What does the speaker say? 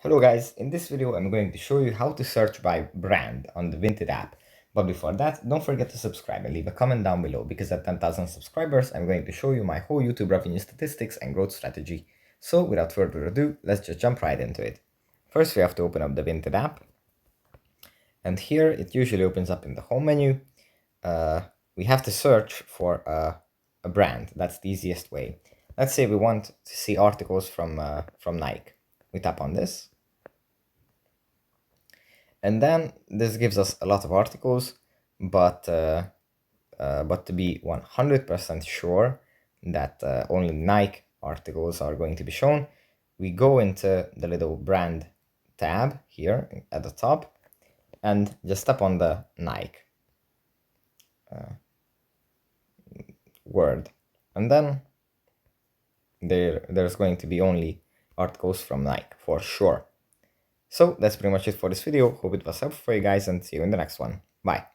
Hello guys, in this video I'm going to show you how to search by brand on the Vinted app. But before that, don't forget to subscribe and leave a comment down below because at 10,000 subscribers I'm going to show you my whole YouTube revenue statistics and growth strategy. So without further ado, let's just jump right into it. First we have to open up the Vinted app. And here it usually opens up in the home menu. We have to search for a brand. That's the easiest way. Let's say we want to see articles from Nike. We tap on this. And then this gives us a lot of articles, but to be 100% sure that only Nike articles are going to be shown, we go into the little brand tab here at the top and just tap on the Nike word. And then there's going to be only articles from Nike for sure. So that's pretty much it for this video. Hope it was helpful for you guys and see you in the next one. Bye.